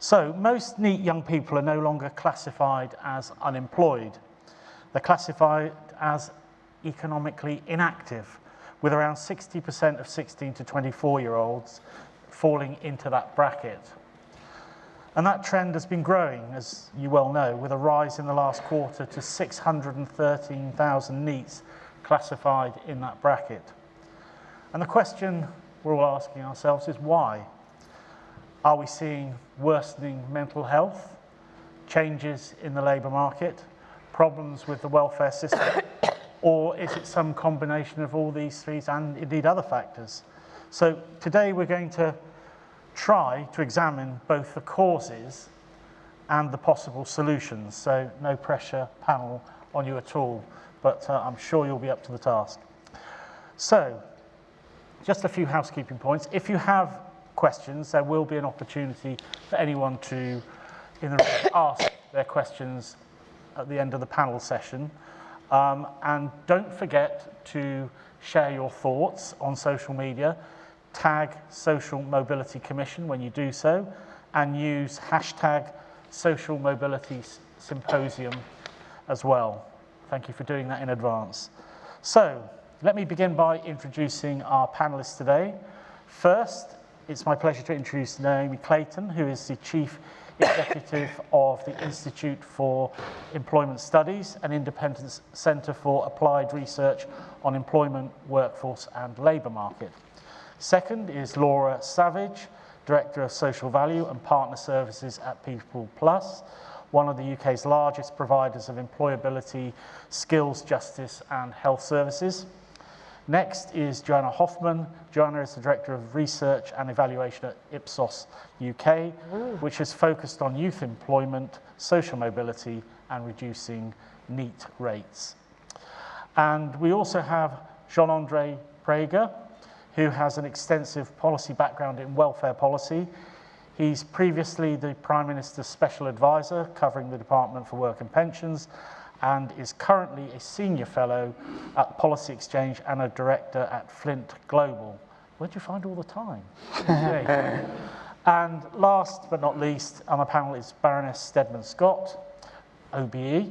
So most NEET young people are no longer classified as unemployed. They're classified as economically inactive, with around 60% of 16 to 24-year-olds falling into that bracket. And that trend has been growing, as you well know, with a rise in the last quarter to 613,000 NEETs classified in that bracket. And the question we're all asking ourselves is why? Are we seeing worsening mental health, changes in the labour market, problems with the welfare system, or is it some combination of all these three and indeed other factors? So today we're going to try to examine both the causes and the possible solutions. So no pressure panel on you at all, but I'm sure you'll be up to the task. So just a few housekeeping points. If you have questions, there will be an opportunity for anyone to ask their questions at the end of the panel session. And don't forget to share your thoughts on social media, tag Social Mobility Commission when you do so, and use hashtag Social Mobility Symposium as well. Thank you for doing that in advance. So let me begin by introducing our panelists today. First, it's my pleasure to introduce Naomi Clayton, who is the Chief Executive of the Institute for Employment Studies, an independent centre for applied research on employment, workforce and labour market. Second is Laura Savage, Director of Social Value and Partner Services at People Plus, one of the UK's largest providers of employability, skills, justice and health services. Next is Joanna Hofman. Joanna is the Director of Research and Evaluation at IPSOS UK, which is focused on youth employment, social mobility and reducing NEET rates. And we also have Jean-Andre Prager, who has an extensive policy background in welfare policy. He's previously the Prime Minister's Special Advisor covering the Department for Work and Pensions, and is currently a Senior Fellow at Policy Exchange and a Director at Flint Global. Where'd you find all the time? And last but not least on the panel is Baroness Stedman-Scott, OBE,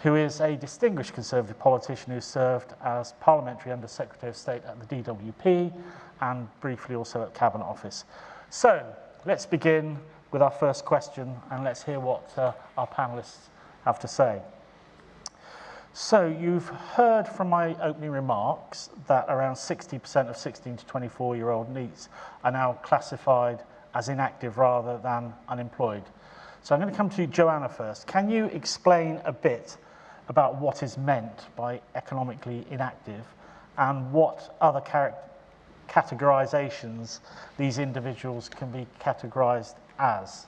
who is a distinguished Conservative politician who served as Parliamentary Under Secretary of State at the DWP and briefly also at Cabinet Office. So let's begin with our first question and let's hear what our panellists have to say. So you've heard from my opening remarks that around 60% of 16 to 24-year-old NEETs are now classified as inactive rather than unemployed. So I'm going to come to Joanna first. Can you explain a bit about what is meant by economically inactive and what other categorizations these individuals can be categorized as?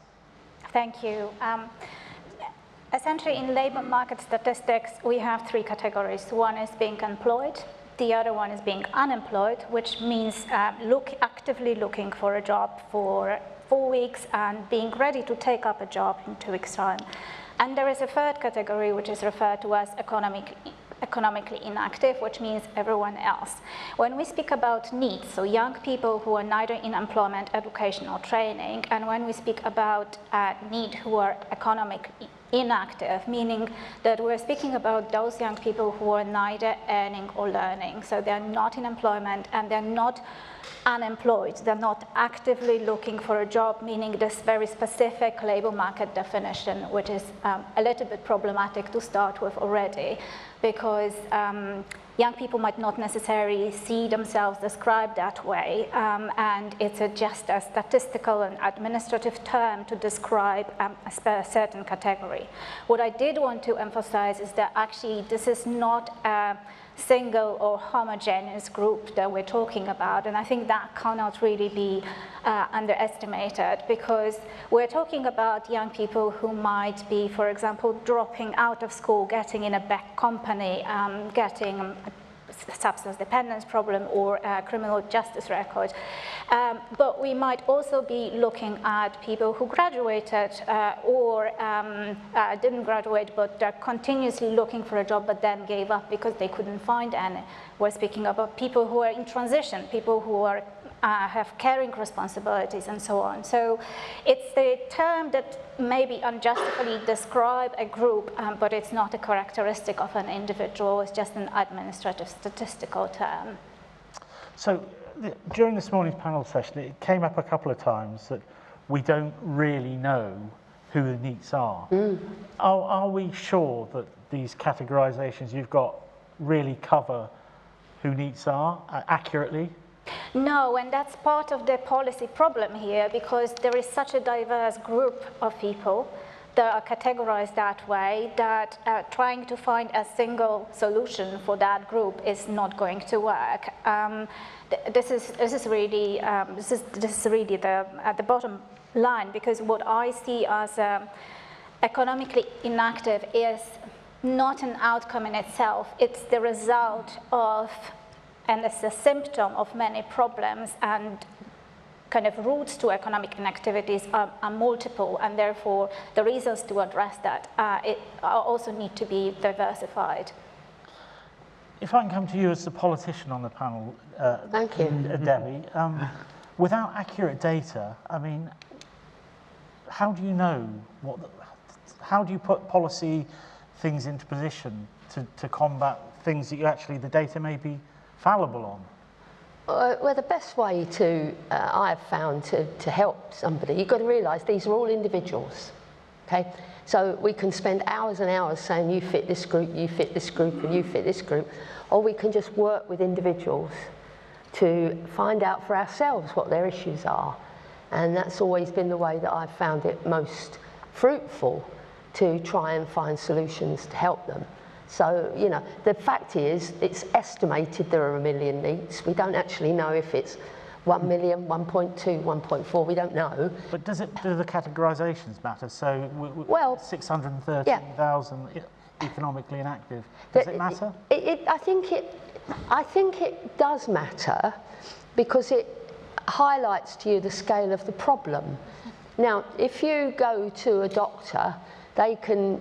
Thank you. Essentially, in labour market statistics, we have three categories. One is being employed, the other one is being unemployed, which means actively looking for a job for 4 weeks and being ready to take up a job in 2 weeks' time. And there is a third category, which is referred to as economically inactive, which means everyone else. When we speak about NEETs, so young people who are neither in employment, education or training, and when we speak about NEET who are economically inactive, meaning that we're speaking about those young people who are neither earning or learning. So they're not in employment and they're not unemployed. They're not actively looking for a job, meaning this very specific labour market definition, which is a little bit problematic to start with already, because young people might not necessarily see themselves described that way, and it's just a statistical and administrative term to describe a certain category. What I did want to emphasize is that actually this is not a single or homogeneous group that we're talking about, and I think that cannot really be underestimated, because we're talking about young people who might be, for example, dropping out of school, getting in a bad company, getting a substance dependence problem or a criminal justice record. But we might also be looking at people who graduated or didn't graduate, but they're continuously looking for a job but then gave up because they couldn't find any. We're speaking about people who are in transition, people who are have caring responsibilities and so on. So it's the term that maybe unjustly describe a group, but it's not a characteristic of an individual, it's just an administrative statistical term. So during this morning's panel session, it came up a couple of times that we don't really know who the NEETs are. Are we sure that these categorisations you've got really cover who NEETs are accurately? No, and that's part of the policy problem here, because there is such a diverse group of people that are categorized that way that trying to find a single solution for that group is not going to work. This is really the at the bottom line, because what I see as economically inactive is not an outcome in itself. It's the result of, and it's a symptom of many problems, and kind of roots to economic inactivities are multiple, and therefore the reasons to address that also need to be diversified. If I can come to you as the politician on the panel, Thank you. Debbie, without accurate data, I mean, how do you know how do you put policy things into position to combat things that the data may be fallible on? Well, the best way I've found to help somebody, you've got to realise these are all individuals, okay? So we can spend hours and hours saying you fit this group, you fit this group, and you fit this group, or we can just work with individuals to find out for ourselves what their issues are. And that's always been the way that I've found it most fruitful, to try and find solutions to help them. So, you know, the fact is, it's estimated there are 1 million NEETs. We don't actually know if it's 1 million, 1.2, 1.4, we don't know. But do the categorisations matter? So, well, 613,000 economically inactive, does it matter? I think it does matter, because it highlights to you the scale of the problem. Now, if you go to a doctor, they can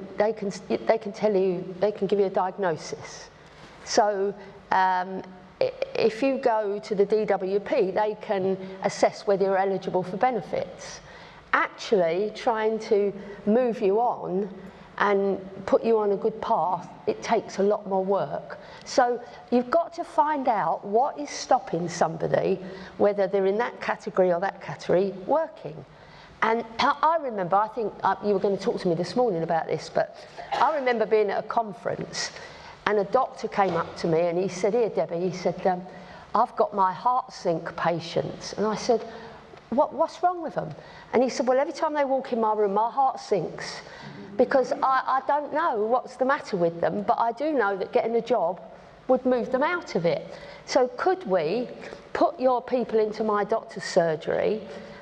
tell you, they can give you a diagnosis. So if you go to the DWP, they can assess whether you're eligible for benefits. Actually, trying to move you on and put you on a good path, it takes a lot more work. So you've got to find out what is stopping somebody, whether they're in that category or that category, working. And I remember, I think you were going to talk to me this morning about this, but I remember being at a conference and a doctor came up to me and he said, "Here, Debbie," he said, "I've got my heart sink patients." And I said, what's wrong with them? And he said, "Well, every time they walk in my room, my heart sinks, because I don't know what's the matter with them, but I do know that getting a job would move them out of it. So could we put your people into my doctor's surgery,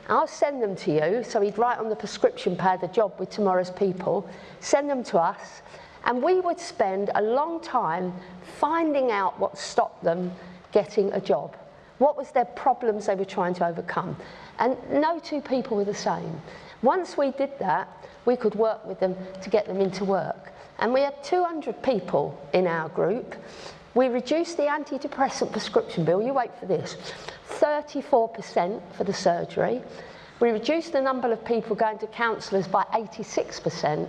I'll send them to you," so he'd write on the prescription pad the job with tomorrow's people, send them to us, and we would spend a long time finding out what stopped them getting a job. What was their problems they were trying to overcome? And no two people were the same. Once we did that, we could work with them to get them into work. And we had 200 people in our group. We reduced the antidepressant prescription bill, you wait for this, 34% for the surgery. We reduced the number of people going to counsellors by 86%,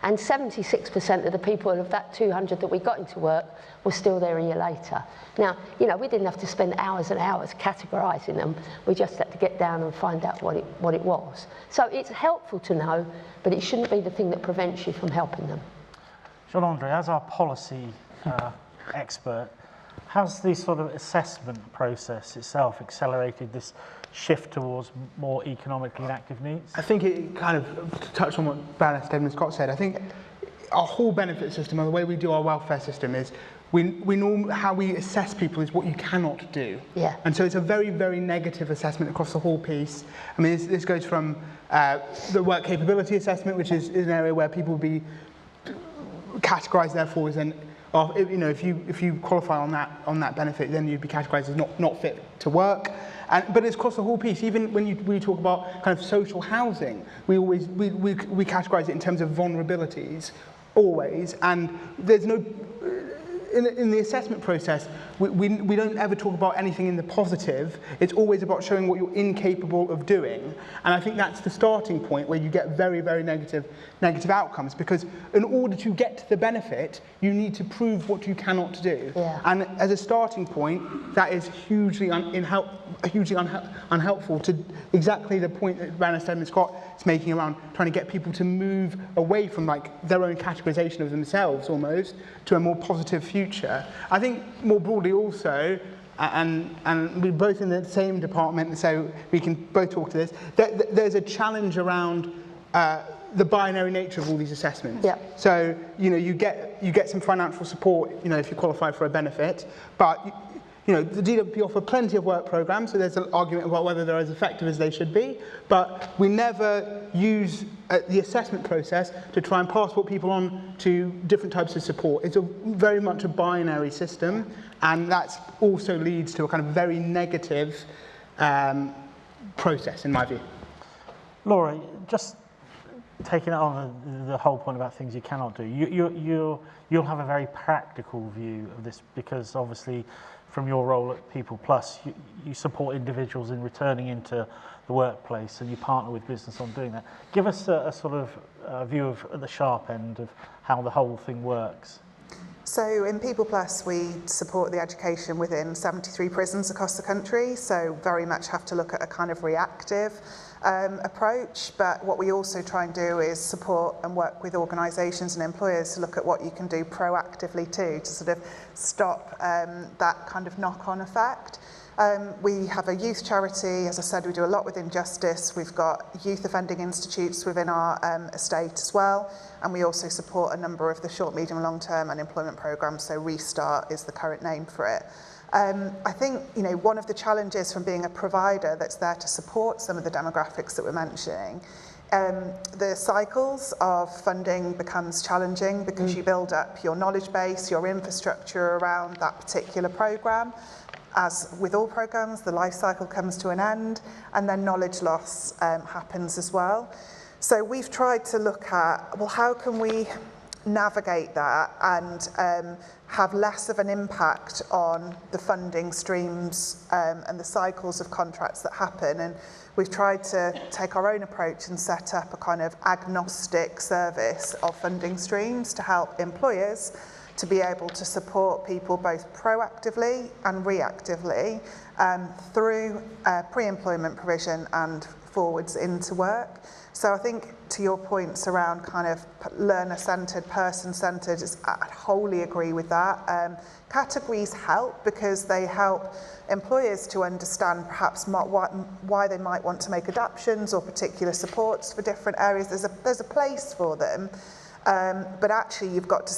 and 76% of the people of that 200 that we got into work were still there a year later. Now, you know, we didn't have to spend hours and hours categorising them, we just had to get down and find out what it was. So it's helpful to know, but it shouldn't be the thing that prevents you from helping them. Jean-Andre, as our policy expert, has the sort of assessment process itself accelerated this shift towards more economically inactive NEETs? I think it kind of touched on what Baroness Stedman-Scott said. I think our whole benefit system, and the way we do our welfare system, is how we assess people is what you cannot do. Yeah. And so it's a very, very negative assessment across the whole piece. I mean, this goes from the work capability assessment, which is an area where people will be categorised therefore as an, you know, if you qualify on that benefit, then you'd be categorised as not fit to work. But it's across the whole piece. Even when we talk about kind of social housing, we categorise it in terms of vulnerabilities, always. And there's no, in the assessment process, we don't ever talk about anything in the positive. It's always about showing what you're incapable of doing. And I think that's the starting point where you get very, very negative outcomes, because in order to get to the benefit, you need to prove what you cannot do. Yeah. And as a starting point, that is hugely unhelpful to exactly the point that Baroness Stedman-Scott is making around trying to get people to move away from like their own categorization of themselves almost to a more positive future. I think more broadly also, and we're both in the same department, so we can both talk to this, there's a challenge around the binary nature of all these assessments. Yeah. So, you get some financial support, if you qualify for a benefit, but the DWP offer plenty of work programs, so there's an argument about whether they're as effective as they should be, but we never use the assessment process to try and passport people on to different types of support. It's very much a binary system, and that also leads to a kind of very negative process, in my view. Laura, just taking it on the whole point about things you cannot do, you'll have a very practical view of this, because obviously from your role at People Plus, you support individuals in returning into the workplace, and you partner with business on doing that. Give us a sort of view of at the sharp end of how the whole thing works. So in People Plus, we support the education within 73 prisons across the country, so very much have to look at a kind of reactive approach, but what we also try and do is support and work with organisations and employers to look at what you can do proactively too, to sort of stop that kind of knock-on effect. We have a youth charity. As I said, we do a lot within justice. We've got youth offending institutes within our estate as well, and we also support a number of the short, medium, long-term unemployment programmes, so Restart is the current name for it. I think, one of the challenges from being a provider that's there to support some of the demographics that we're mentioning, the cycles of funding becomes challenging because you build up your knowledge base, your infrastructure around that particular programme. As with all programmes, the life cycle comes to an end, and then knowledge loss happens as well. So we've tried to look at, well, how can we navigate that and have less of an impact on the funding streams and the cycles of contracts that happen. And we've tried to take our own approach and set up a kind of agnostic service of funding streams to help employers to be able to support people both proactively and reactively through pre-employment provision and forwards into work. So I think to your points around kind of learner-centred, person-centred, I wholly agree with that. Categories help because they help employers to understand perhaps why they might want to make adaptations or particular supports for different areas. There's a place for them, but actually you've got to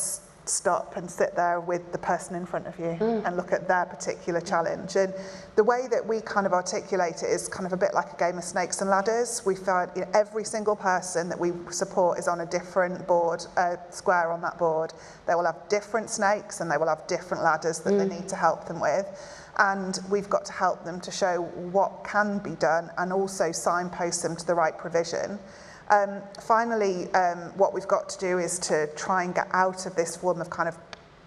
stop and sit there with the person in front of you and look at their particular challenge. And the way that we kind of articulate it is kind of a bit like a game of snakes and ladders. We find every single person that we support is on a different board, square on that board. They will have different snakes and they will have different ladders that they need to help them with. And we've got to help them to show what can be done and also signpost them to the right provision. Finally, what we've got to do is to try and get out of this form of kind of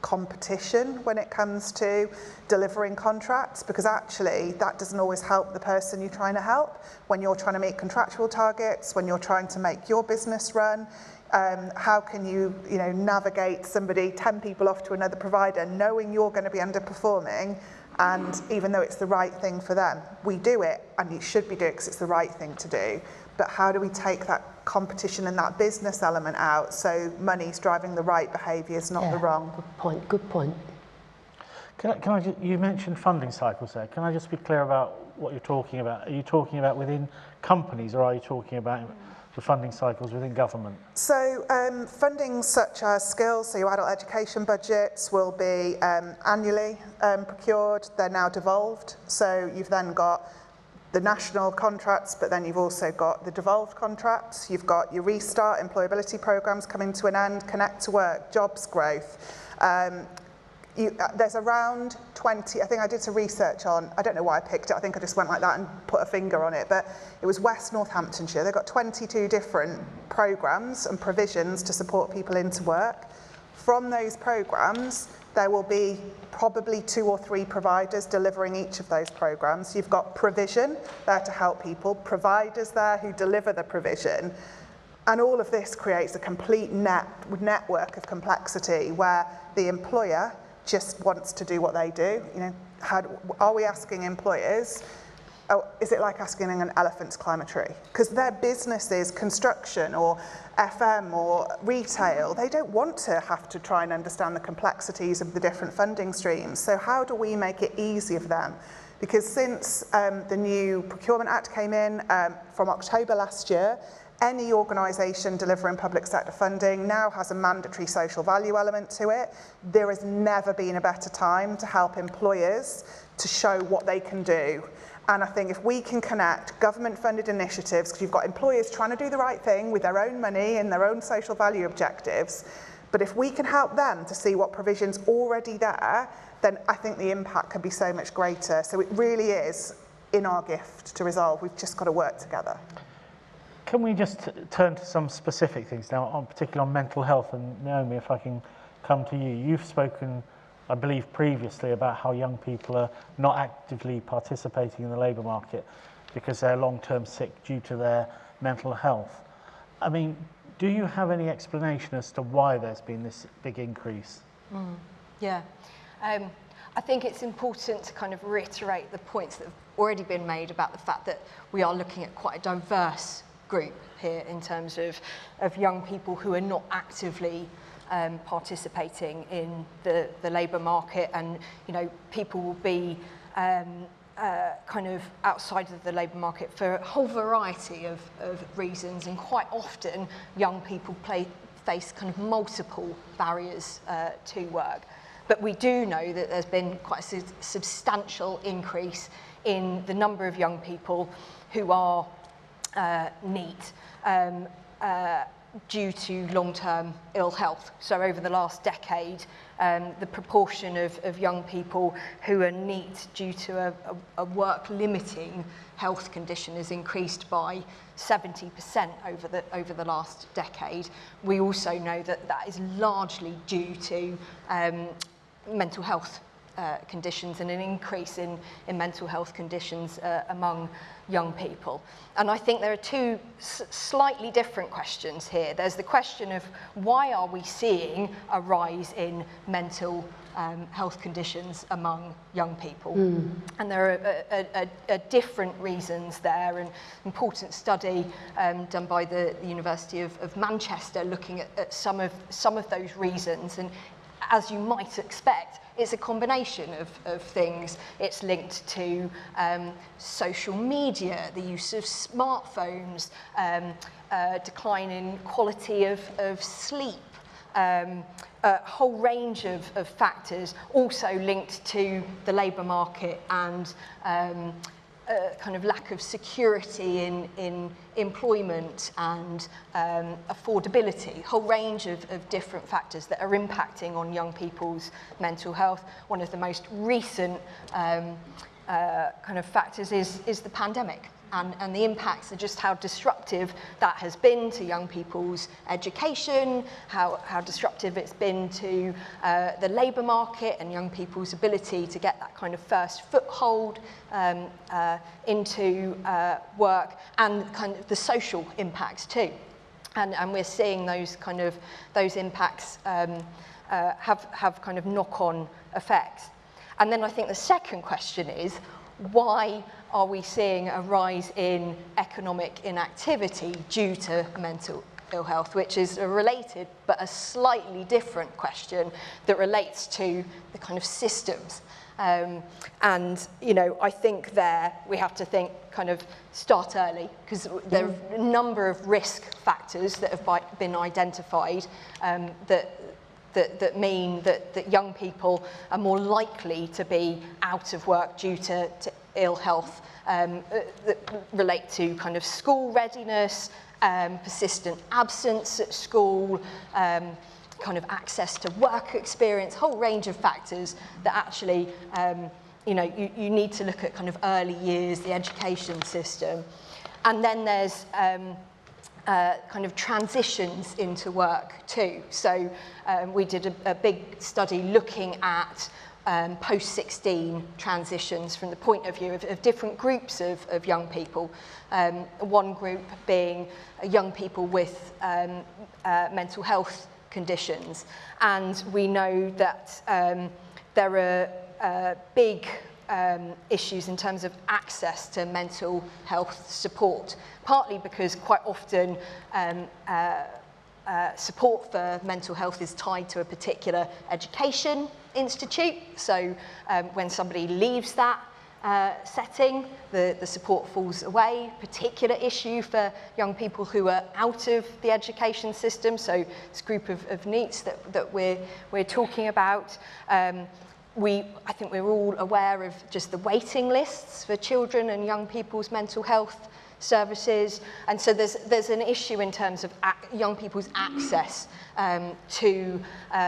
competition when it comes to delivering contracts, because actually that doesn't always help the person you're trying to help. When you're trying to meet contractual targets, when you're trying to make your business run, how can you navigate 10 people off to another provider knowing you're going to be underperforming, and even though it's the right thing for them, we do it and you should be doing it because it's the right thing to do. But how do we take that competition and that business element out so money's driving the right behaviours, not the wrong? Good point. You mentioned funding cycles there. Can I just be clear about what you're talking about? Are you talking about within companies, or are you talking about the funding cycles within government? So funding such as skills, so your adult education budgets will be annually procured. They're now devolved. So you've then got the national contracts, but then you've also got the devolved contracts. You've got your Restart employability programs coming to an end, Connect to Work, jobs growth. There's around 20, I think I did some research on, I don't know why I picked it, I think I just went like that and put a finger on it, but it was West Northamptonshire. They've got 22 different programs and provisions to support people into work. From those programs, there will be probably 2 or 3 providers delivering each of those programs. You've got provision there to help people, providers there who deliver the provision, and all of this creates a complete network of complexity where the employer just wants to do what they do. You know, are we asking employers, oh, is it like asking an elephant to climb a tree? Because their business is construction or FM or retail. They don't want to have to try and understand the complexities of the different funding streams. So how do we make it easy for them? Because since the new Procurement Act came in from October last year, any organisation delivering public sector funding now has a mandatory social value element to it. There has never been a better time to help employers to show what they can do. And I think if we can connect government-funded initiatives, because you've got employers trying to do the right thing with their own money and their own social value objectives, but if we can help them to see what provision's already there, then I think the impact can be so much greater. So it really is in our gift to resolve. We've just got to work together. Can we just turn to some specific things now, particularly on mental health? And Naomi, if I can come to you. You've spoken, I believe, previously about how young people are not actively participating in the labour market because they're long-term sick due to their mental health. I mean, do you have any explanation as to why there's been this big increase? Yeah. I think it's important to kind of reiterate the points that have already been made about the fact that we are looking at quite a diverse group here in terms of young people who are not actively participating in the labour market, and you know, people will be kind of outside of the labour market for a whole variety of reasons, and quite often young people face kind of multiple barriers to work. But we do know that there's been quite a substantial increase in the number of young people who are NEET due to long-term ill health. So over the last decade, the proportion of young people who are NEET due to a work-limiting health condition has increased by 70% over the last decade. We also know that that is largely due to mental health conditions and an increase in mental health conditions among young people. And I think there are two slightly different questions here. There's the question of why are we seeing a rise in mental health conditions among young people? And there are different reasons there. An important study done by the University of Manchester looking at some of those reasons. And as you might expect, it's a combination of things. It's linked to social media, the use of smartphones, decline in quality of sleep, a whole range of factors, also linked to the labour market and kind of lack of security in employment and affordability, a whole range of different factors that are impacting on young people's mental health. One of the most recent kind of factors is the pandemic. And the impacts are just how disruptive that has been to young people's education, how disruptive it's been to the labour market and young people's ability to get that kind of first foothold into work, and kind of the social impacts too. And we're seeing those impacts have kind of knock-on effects. And then I think the second question is, why are we seeing a rise in economic inactivity due to mental ill health, which is a related but a slightly different question that relates to the kind of systems. And, you know, I think there we have to think kind of start early, because there are a number of risk factors that have been identified that mean that young people are more likely to be out of work due to ill health, that relate to kind of school readiness, persistent absence at school, kind of access to work experience, whole range of factors that actually, you know, you need to look at kind of early years, the education system. And then there's kind of transitions into work too. So we did a big study looking at post-16 transitions from the point of view of different groups of young people. One group being young people with mental health conditions. And we know that there are big issues in terms of access to mental health support, partly because quite often support for mental health is tied to a particular education institute. So when somebody leaves that setting, the support falls away. Particular issue for young people who are out of the education system. So this group of NEETs that we're talking about. I think we're all aware of just the waiting lists for children and young people's mental health services, and so there's an issue in terms of young people's access to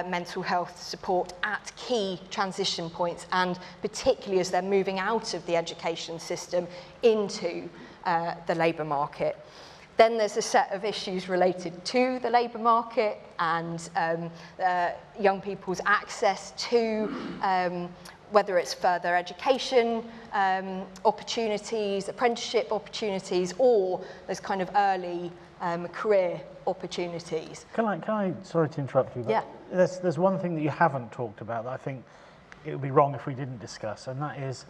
mental health support at key transition points, and particularly as they're moving out of the education system into the labour market. Then there's a set of issues related to the labour market and young people's access to whether it's further education opportunities, apprenticeship opportunities, or there's kind of early career opportunities. Can I, sorry to interrupt you, but yeah. there's one thing that you haven't talked about that I think it would be wrong if we didn't discuss, and that is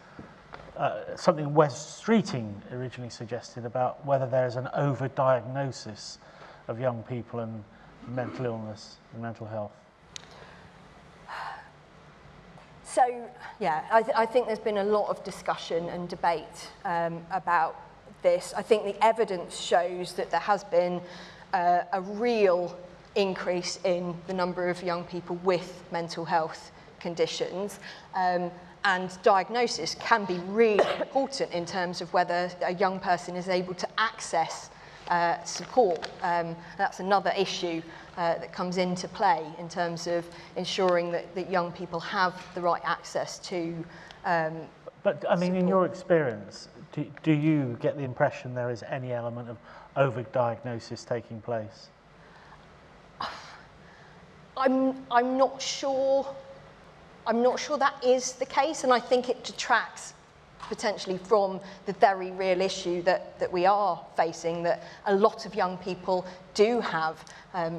something Wes Streeting originally suggested about whether there's an overdiagnosis of young people and mental illness and mental health. So, yeah, I think there's been a lot of discussion and debate about this. I think the evidence shows that there has been a real increase in the number of young people with mental health conditions. And diagnosis can be really important in terms of whether a young person is able to access support. That's another issue that comes into play in terms of ensuring that young people have the right access to But I mean, support. in your experience, do you get the impression there is any element of overdiagnosis taking place? I'm not sure. I'm not sure that is the case, and I think it detracts potentially from the very real issue that we are facing, that a lot of young people do have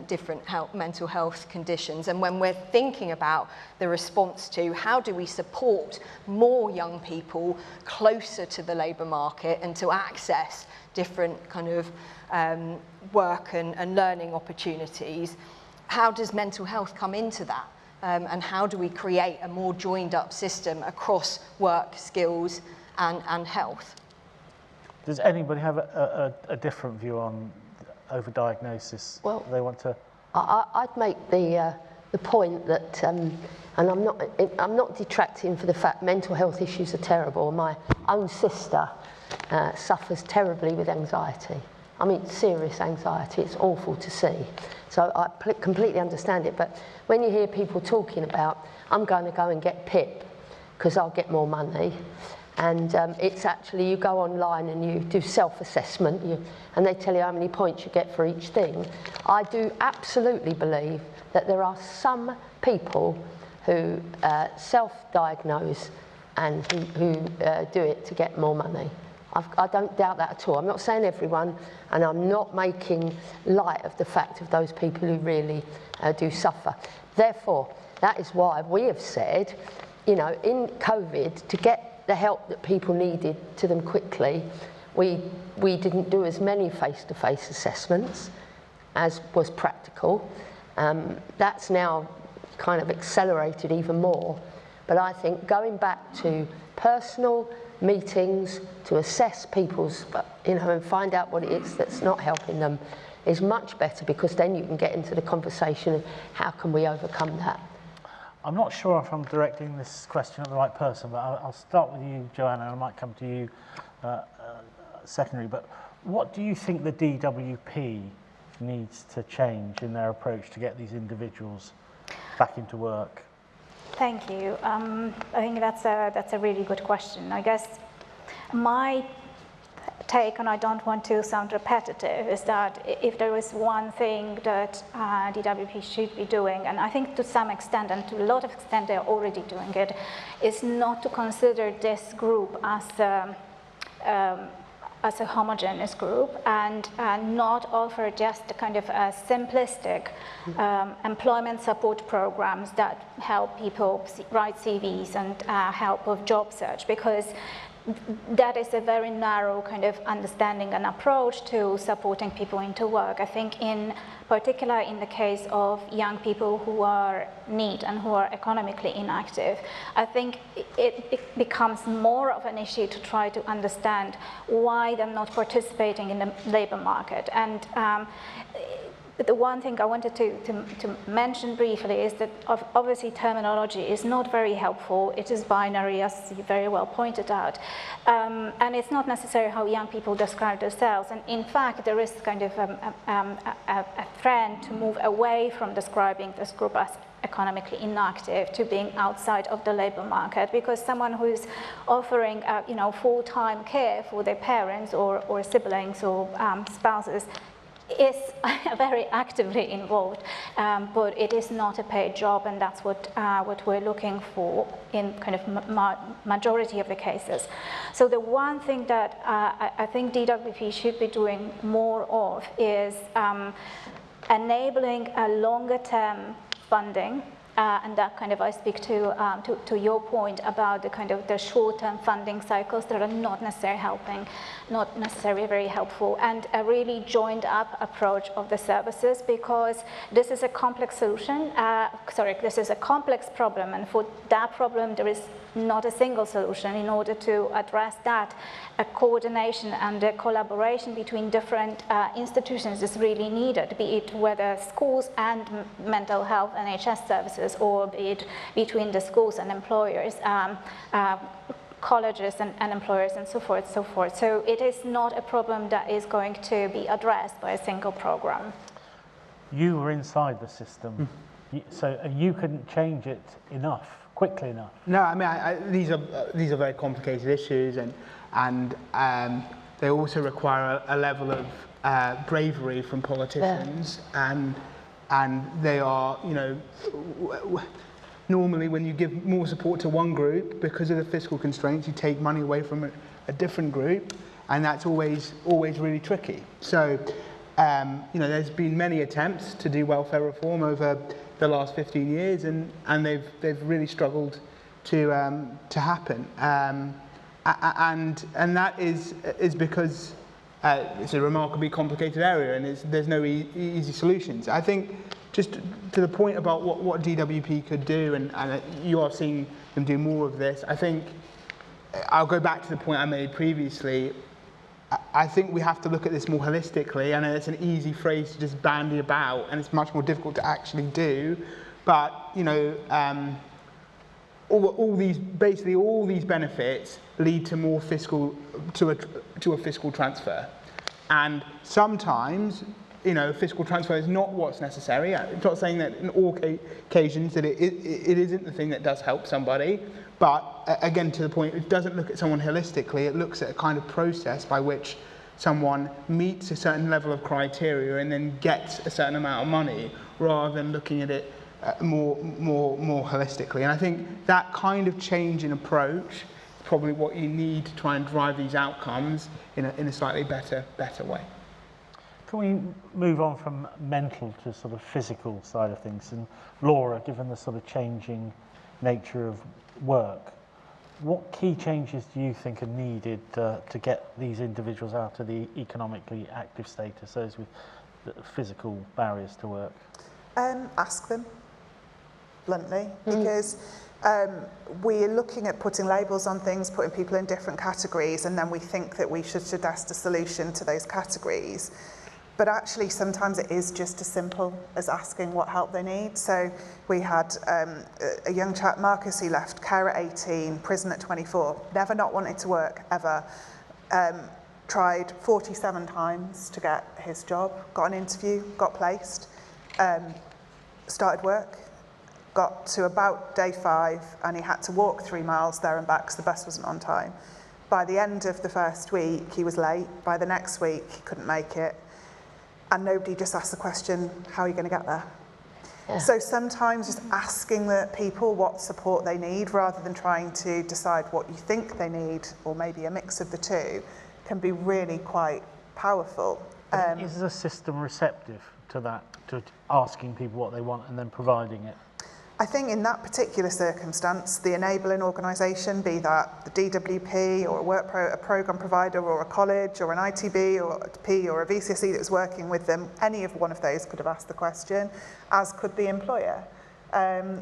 different mental health conditions. And when we're thinking about the response to how do we support more young people closer to the labour market and to access different kind of work and learning opportunities, how does mental health come into that? And how do we create a more joined up system across work, skills and health? Does anybody have a different view on overdiagnosis? Well, they want to. I'd make the point that, and I'm not detracting for the fact mental health issues are terrible. My own sister suffers terribly with anxiety. I mean, serious anxiety. It's awful to see. So I completely understand it. But when you hear people talking about, I'm going to go and get PIP because I'll get more money, and it's actually, you go online and you do self-assessment, and they tell you how many points you get for each thing. I do absolutely believe that there are some people who self-diagnose and who do it to get more money. I don't doubt that at all. I'm not saying everyone, and I'm not making light of the fact of those people who really do suffer. Therefore, that is why we have said, you know, in COVID, to get the help that people needed to them quickly, we didn't do as many face-to-face assessments as was practical. That's now kind of accelerated even more. But I think going back to personal meetings to assess people's, you know, and find out what it is that's not helping them is much better, because then you can get into the conversation of how can we overcome that. I'm not sure if I'm directing this question at the right person, but I'll start with you, Joanna, and I might come to you secondary. But what do you think the DWP needs to change in their approach to get these individuals back into work? Thank you. I think that's a really good question. I guess my take, and I don't want to sound repetitive, is that if there is one thing that DWP should be doing, and I think to some extent, and to a lot of extent they're already doing it, is not to consider this group as a homogeneous group, and not offer just a kind of a simplistic employment support programs that help people write CVs and help with job search, because that is a very narrow kind of understanding and approach to supporting people into work. I think in particular in the case of young people who are NEET and who are economically inactive, I think it becomes more of an issue to try to understand why they're not participating in the labor market. And the one thing I wanted to mention briefly is that obviously terminology is not very helpful. It is binary, as you very well pointed out. And it's not necessarily how young people describe themselves. And in fact, there is kind of a trend to move away from describing this group as economically inactive to being outside of the labor market, because someone who's offering full-time care for their parents or siblings or spouses is very actively involved, but it is not a paid job, and that's what we're looking for in kind of majority of the cases. So the one thing that I think DWP should be doing more of is enabling a longer-term funding. And that kind of, I speak to your point about the kind of the short-term funding cycles that are not necessarily very helpful, and a really joined-up approach of the services, because this is a complex solution. This is a complex problem, and for that problem, there is not a single solution. In order to address that, a coordination and a collaboration between different institutions is really needed, be it whether schools and mental health NHS services, or be it between the schools and employers, colleges and employers, and so forth, so forth. So it is not a problem that is going to be addressed by a single program. You were inside the system, so you couldn't change it quickly enough. No, I mean, these are very complicated issues, and they also require a level of bravery from politicians, and they are, normally when you give more support to one group, because of the fiscal constraints, you take money away from a different group, and that's always really tricky. So, there's been many attempts to do welfare reform over the last 15 years, and they've really struggled to happen, and that is because it's a remarkably complicated area, and there's no easy solutions. I think, just to the point about what DWP could do, and you are seeing them do more of this, I think I'll go back to the point I made previously. I think we have to look at this more holistically. I know it's an easy phrase to just bandy about, and it's much more difficult to actually do. But all these benefits lead to more fiscal to a fiscal transfer, and sometimes fiscal transfer is not what's necessary. I'm not saying that in all occasions that it isn't the thing that does help somebody. But again, to the point, it doesn't look at someone holistically. It looks at a kind of process by which someone meets a certain level of criteria and then gets a certain amount of money, rather than looking at it more holistically. And I think that kind of change in approach is probably what you need to try and drive these outcomes in a slightly better way. Can we move on from mental to sort of physical side of things? And Laura, given the sort of changing nature of work, what key changes do you think are needed to get these individuals out of the economically active status, those with the physical barriers to work? Ask them, bluntly, because we're looking at putting labels on things, putting people in different categories, and then we think that we should suggest a solution to those categories. But actually, sometimes it is just as simple as asking what help they need. So we had a young chap, Marcus, who left care at 18, prison at 24, never not wanted to work, ever. Tried 47 times to get his job, got an interview, got placed, started work, got to about day 5, and he had to walk 3 miles there and back because the bus wasn't on time. By the end of the first week, he was late. By the next week, he couldn't make it. And nobody just asked the question, how are you going to get there? Yeah. So sometimes just asking the people what support they need rather than trying to decide what you think they need, or maybe a mix of the two, can be really quite powerful. Is the system receptive to that, to asking people what they want and then providing it? I think in that particular circumstance, the enabling organisation, be that the DWP or a programme provider or a college or an ITB or a P or a VCSE that was working with them, any of one of those could have asked the question, as could the employer.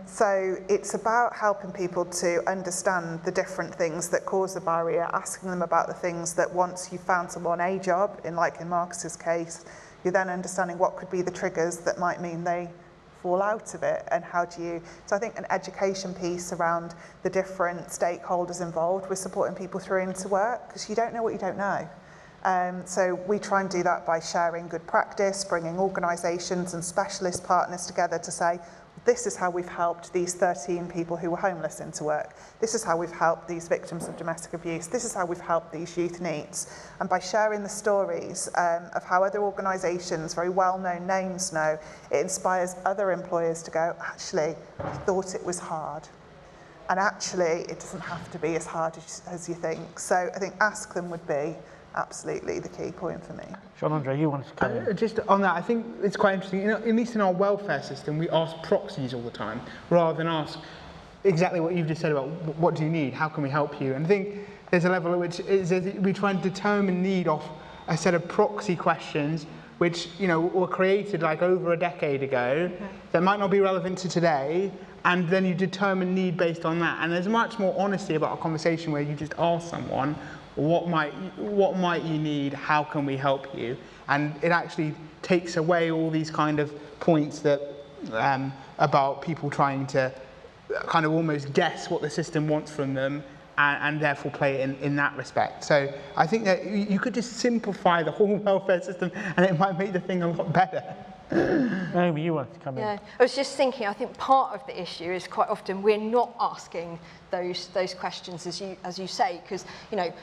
So it's about helping people to understand the different things that cause the barrier, asking them about the things that once you've found someone a job, like in Marcus's case, you're then understanding what could be the triggers that might mean they fall out of it, and how do you... So I think an education piece around the different stakeholders involved with supporting people through into work, because you don't know what you don't know. So we try and do that by sharing good practice, bringing organisations and specialist partners together to say, this is how we've helped these 13 people who were homeless into work. This is how we've helped these victims of domestic abuse. This is how we've helped these youth NEETs. And by sharing the stories of how other organisations, very well-known names know, it inspires other employers to go, actually, I thought it was hard. And actually, it doesn't have to be as hard as you think. So I think ask them would be absolutely the key point for me. Jean-Andre, you wanted to come in? Just on that, I think it's quite interesting. You know, at least in our welfare system, we ask proxies all the time, rather than ask exactly what you've just said about what do you need, how can we help you. And I think there's a level at which we try and determine need off a set of proxy questions which, you know, were created like over a decade ago, that might not be relevant to today, and then you determine need based on that. And there's much more honesty about a conversation where you just ask someone, what might you need, how can we help you? And it actually takes away all these kind of points that about people trying to kind of almost guess what the system wants from them, and therefore play it in that respect. So I think that you could just simplify the whole welfare system and it might make the thing a lot better. Naomi, you wanted to come in. I was just thinking, I think part of the issue is quite often we're not asking those questions, as you say, because, you know,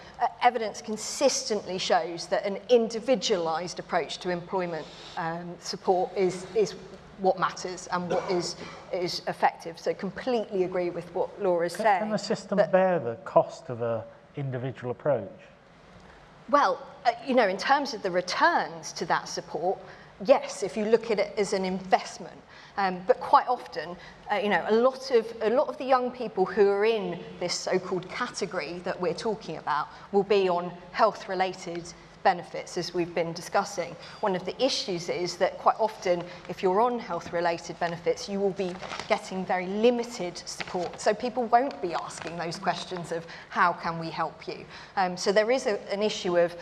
evidence consistently shows that an individualised approach to employment support is what matters and what is effective. So completely agree with what Laura's saying. Can the system bear the cost of an individual approach? Well, you know, in terms of the returns to that support, yes, if you look at it as an investment, but quite often, you know, a lot of the young people who are in this so-called category that we're talking about will be on health-related benefits, as we've been discussing. One of the issues is that quite often, if you're on health-related benefits, you will be getting very limited support. So people won't be asking those questions of how can we help you. So there is an issue of,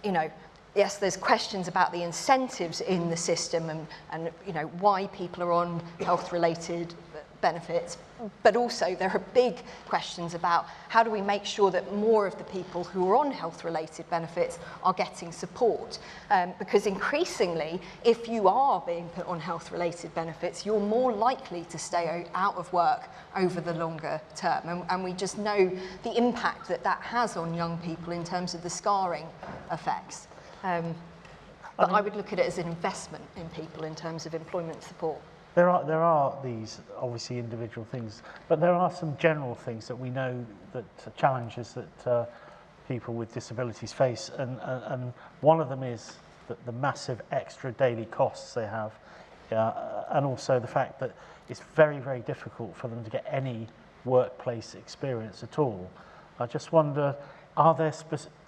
you know, yes, there's questions about the incentives in the system and you know, why people are on health-related benefits, but also there are big questions about how do we make sure that more of the people who are on health-related benefits are getting support. Because increasingly, if you are being put on health-related benefits, you're more likely to stay out of work over the longer term. And we just know the impact that that has on young people in terms of the scarring effects. But I would look at it as an investment in people in terms of employment support. There are these obviously individual things, but there are some general things that we know that challenges that people with disabilities face, and one of them is the massive extra daily costs they have, and also the fact that it's very, very difficult for them to get any workplace experience at all. I just wonder, are there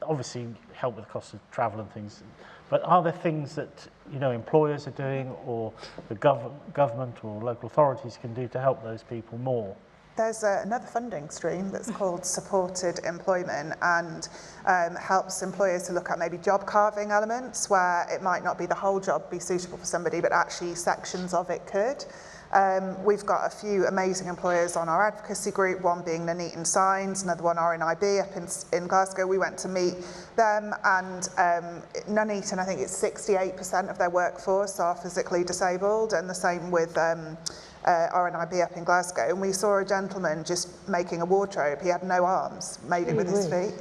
obviously help with the cost of travel and things, but are there things that, you know, employers are doing or the government or local authorities can do to help those people more? There's another funding stream that's called supported employment, and helps employers to look at maybe job carving elements where it might not be the whole job be suitable for somebody, but actually sections of it could. We've got a few amazing employers on our advocacy group, one being Nuneaton Signs, another one RNIB up in Glasgow. We went to meet them, and Nuneaton, I think it's 68% of their workforce are physically disabled, and the same with RNIB up in Glasgow. And we saw a gentleman just making a wardrobe. He had no arms, made it with his feet.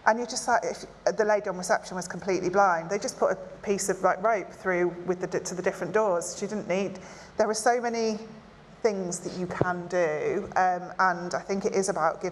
And you're just like, if the lady on reception was completely blind, they just put a piece of like rope through with to the different doors. She didn't need, there are so many things that you can do, and I think it is about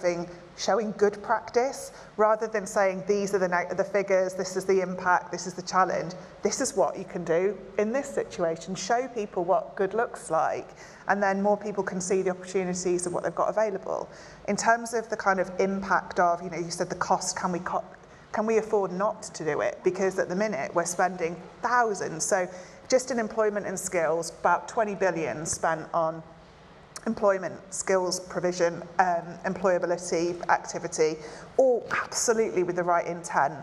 showing good practice, rather than saying these are the figures, this is the impact, this is the challenge. This is what you can do in this situation. Show people what good looks like, and then more people can see the opportunities of what they've got available. In terms of the kind of impact of, you said the cost, can we afford not to do it? Because at the minute we're spending thousands. So just in employment and skills, about 20 billion spent on employment, skills provision, employability, activity, all absolutely with the right intent.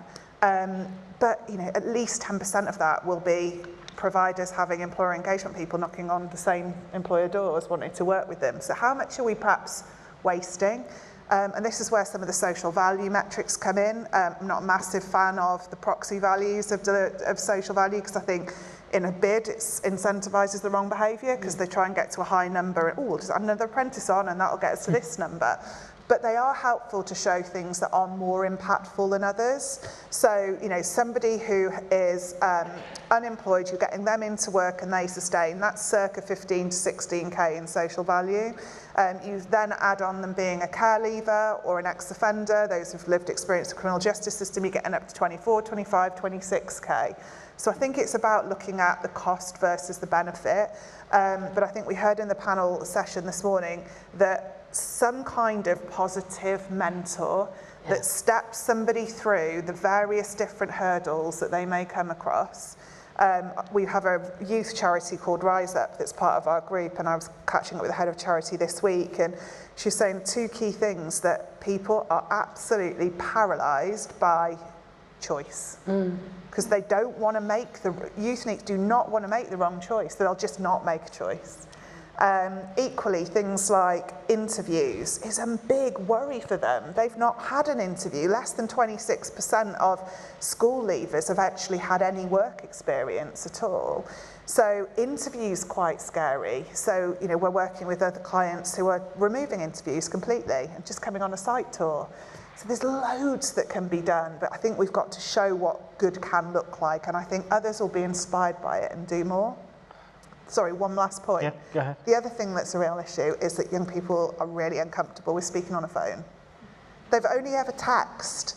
But at least 10% of that will be providers having employer engagement people knocking on the same employer doors wanting to work with them. So how much are we perhaps wasting? And this is where some of the social value metrics come in. I'm not a massive fan of the proxy values of social value, because I think in a bid it incentivises the wrong behaviour, because they try and get to a high number and just add another apprentice on and that'll get us to this number. But they are helpful to show things that are more impactful than others. So, somebody who is unemployed, you're getting them into work and they sustain, that's circa 15 to 16k in social value. You then add on them being a care leaver or an ex-offender, those who've lived experience of the criminal justice system, you're getting up to 24, 25, 26k. So I think it's about looking at the cost versus the benefit. But I think we heard in the panel session this morning that some kind of positive mentor that steps somebody through the various different hurdles that they may come across. We have a youth charity called Rise Up that's part of our group, and I was catching up with the head of charity this week, and she's saying two key things: that people are absolutely paralysed by choice, because they don't want to make youth NEETs do not want to make the wrong choice, they'll just not make a choice. Equally, things like interviews is a big worry for them. They've not had an interview. Less than 26% of school leavers have actually had any work experience at all. So interviews quite scary. So, we're working with other clients who are removing interviews completely and just coming on a site tour. So there's loads that can be done, but I think we've got to show what good can look like, and I think others will be inspired by it and do more. Sorry, one last point. Yeah, go ahead. The other thing that's a real issue is that young people are really uncomfortable with speaking on a phone. They've only ever texted,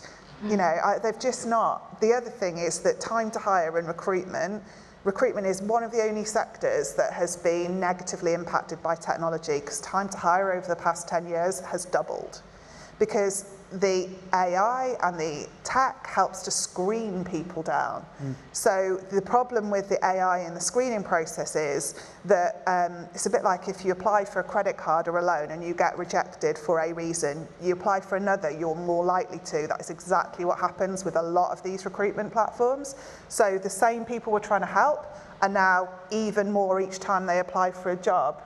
they've just not. The other thing is that time to hire and recruitment is one of the only sectors that has been negatively impacted by technology, because time to hire over the past 10 years has doubled, because the AI and the tech helps to screen people down. So the problem with the AI in the screening process is that it's a bit like if you apply for a credit card or a loan and you get rejected for a reason, you apply for another, you're more likely to. That is exactly what happens with a lot of these recruitment platforms. So the same people we're trying to help are now even more each time they apply for a job,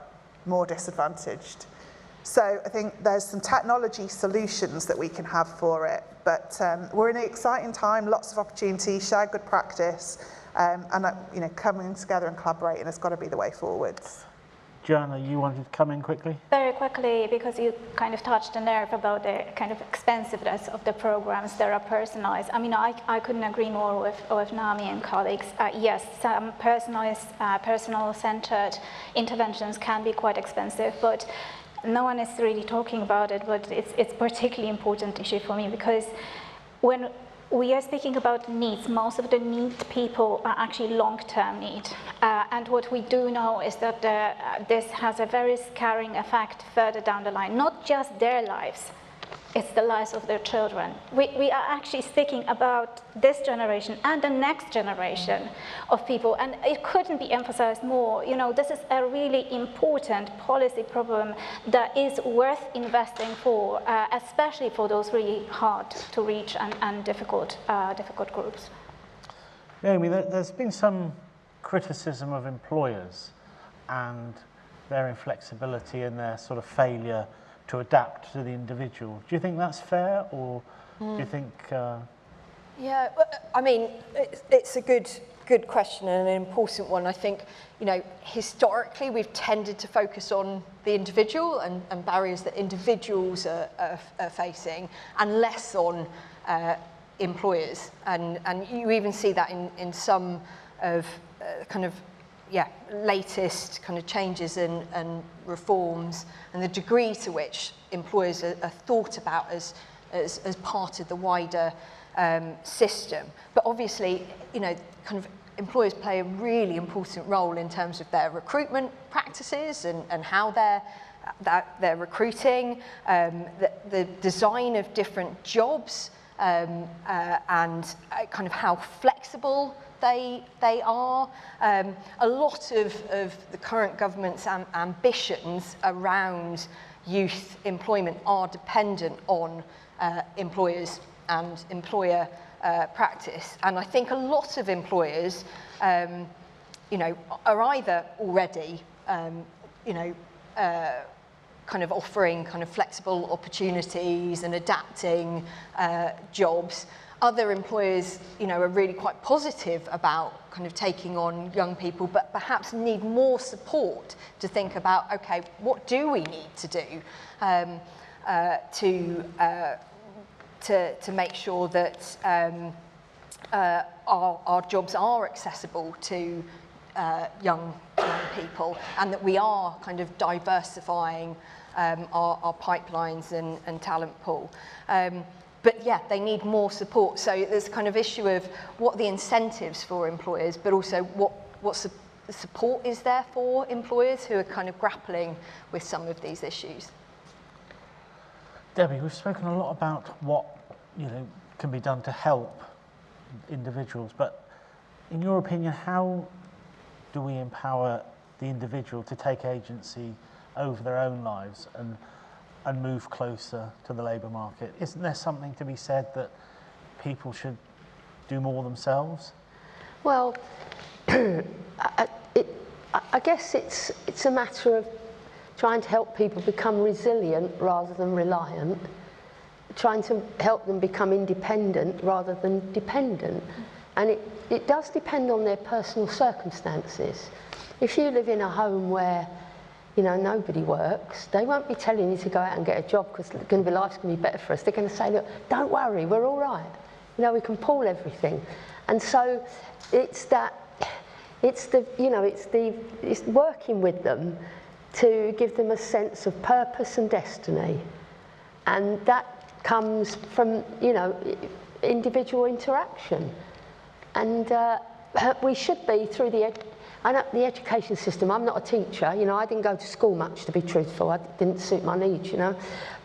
more disadvantaged. So I think there's some technology solutions that we can have for it, but we're in an exciting time, lots of opportunities, share good practice, and coming together and collaborating has got to be the way forwards. Joanna, you wanted to come in quickly? Very quickly, because you kind of touched the nerve about the kind of expensiveness of the programs that are personalized. I mean, I couldn't agree more with Naomi and colleagues. Yes, some personal-centered interventions can be quite expensive, but no one is really talking about it, but it's a particularly important issue for me, because when we are speaking about needs, most of the need people are actually long-term need. And what we do know is that this has a very scarring effect further down the line, not just their lives, it's the lives of their children. We are actually speaking about this generation and the next generation of people, and it couldn't be emphasized more. This is a really important policy problem that is worth investing for, especially for those really hard to reach and difficult groups. Naomi, there's been some criticism of employers and their inflexibility and their sort of failure to adapt to the individual. Do you think that's fair, or do you think? Yeah, I mean, it's a good question and an important one. I think, historically we've tended to focus on the individual and barriers that individuals are facing, and less on employers, and you even see that in some of latest kind of changes and reforms, and the degree to which employers are thought about as part of the wider system. But obviously, kind of employers play a really important role in terms of their recruitment practices and how they're recruiting, the design of different jobs, and kind of how flexible they are. A lot of the current government's ambitions around youth employment are dependent on employers and employer practice. And I think a lot of employers, are either already, kind of offering kind of flexible opportunities and adapting jobs. Other employers, are really quite positive about kind of taking on young people, but perhaps need more support to think about, okay, what do we need to do to make sure that our jobs are accessible to young people, and that we are kind of diversifying our pipelines and talent pool. But yeah, they need more support. So there's kind of issue of what the incentives for employers, but also what support is there for employers who are kind of grappling with some of these issues. Debbie, we've spoken a lot about what can be done to help individuals, but in your opinion, how do we empower the individual to take agency over their own lives and move closer to the labour market? Isn't there something to be said that people should do more themselves? Well, I guess it's a matter of trying to help people become resilient rather than reliant, trying to help them become independent rather than dependent. And it does depend on their personal circumstances. If you live in a home where nobody works, they won't be telling you to go out and get a job because life's going to be better for us. They're going to say, look, don't worry, we're all right. We can pull everything. And so it's working with them to give them a sense of purpose and destiny. And that comes from, individual interaction. And we should be through the education system. I'm not a teacher, I didn't go to school much, to be truthful. It didn't suit my needs,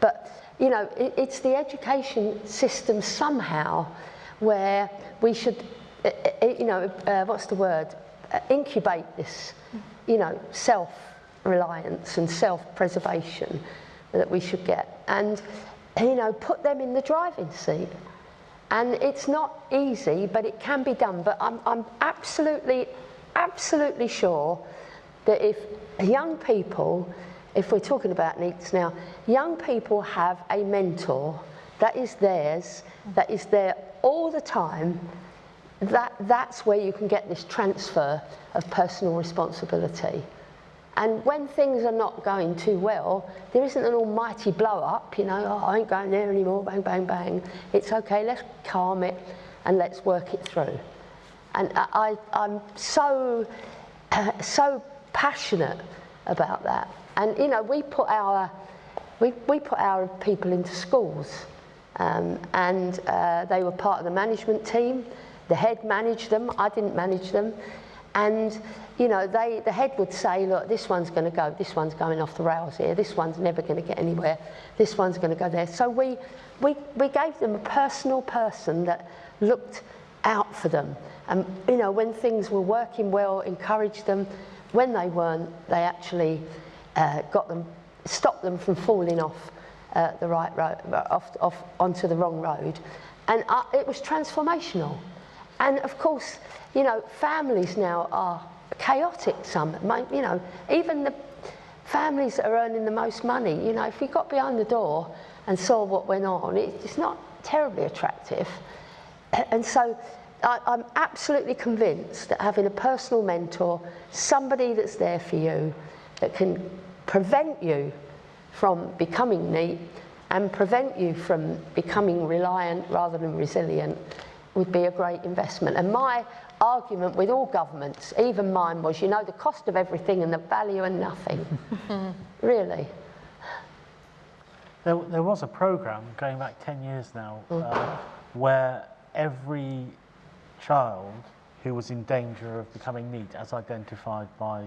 But, it's the education system somehow where we should, incubate this, self-reliance and self-preservation that we should get. And, put them in the driving seat. And it's not easy, but it can be done. But I'm absolutely sure that if young people, if we're talking about NEETs now, young people have a mentor that is theirs, that is there all the time, that's where you can get this transfer of personal responsibility. And when things are not going too well, there isn't an almighty blow up, I ain't going there anymore, bang, bang, bang. It's okay, let's calm it and let's work it through. And I'm so passionate about that. And we put our people into schools, and they were part of the management team. The head managed them. I didn't manage them. And the head would say, look, this one's going to go, this one's going off the rails here, this one's never going to get anywhere, this one's going to go there. So we gave them a personal person that looked out for them. And when things were working well, encouraged them. When they weren't, they actually stopped them from falling off the right road, off onto the wrong road. And it was transformational. And of course, families now are chaotic. Some, even the families that are earning the most money, if we got behind the door and saw what went on, it's not terribly attractive. And so I'm absolutely convinced that having a personal mentor, somebody that's there for you, that can prevent you from becoming NEET, and prevent you from becoming reliant rather than resilient would be a great investment. And my argument with all governments, even mine, was, you know, the cost of everything and the value of nothing. Really. There was a programme going back 10 years now where every child who was in danger of becoming NEET, as identified by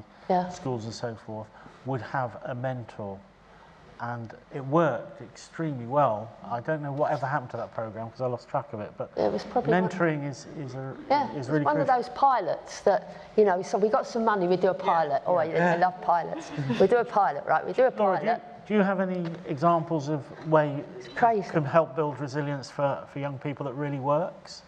schools and so forth, would have a mentor. And it worked extremely well. I don't know whatever happened to that programme because I lost track of it, but it was probably mentoring is really one of those pilots that, you know, so we got some money, we do a pilot. I love pilots. We do a pilot, right? We do a pilot. Laura, do you have any examples of where you can help build resilience for young people that really works?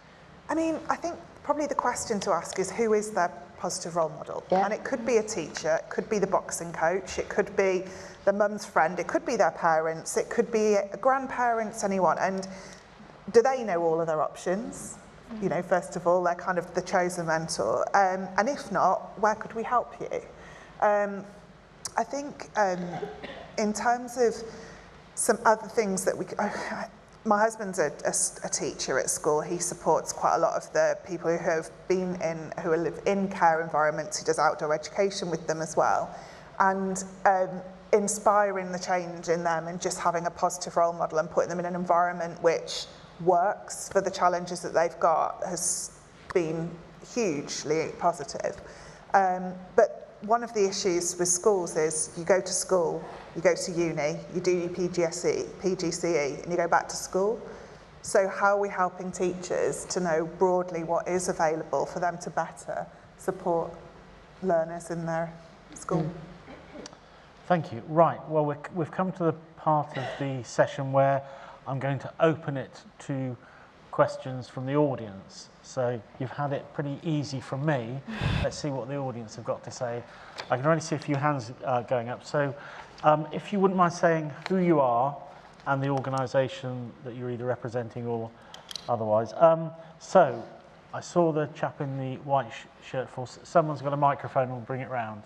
I mean, I think probably the question to ask is, who is their positive role model? And it could be a teacher, it could be the boxing coach, it could be the mum's friend, it could be their parents, it could be grandparents, anyone. And do they know all of their options? You know, first of all, they're kind of the chosen mentor. And if not, where could we help you? I think in terms of some other things that we could, my husband's a teacher at school. He supports quite a lot of the people who have been who live in care environments. He does outdoor education with them as well. And inspiring the change in them and just having a positive role model and putting them in an environment which works for the challenges that they've got has been hugely positive. But one of the issues with schools is you go to school, you go to uni, you do your PGCE, and you go back to school. So how are we helping teachers to know broadly what is available for them to better support learners in their school? Thank you. Right, well, we've come to the part of the session where I'm going to open it to questions from the audience. So you've had it pretty easy from me. Let's see what the audience have got to say. I can already see a few hands going up. So if you wouldn't mind saying who you are and the organisation that you're either representing or otherwise. So I saw the chap in the white shirt. Someone's got a microphone, we'll bring it round.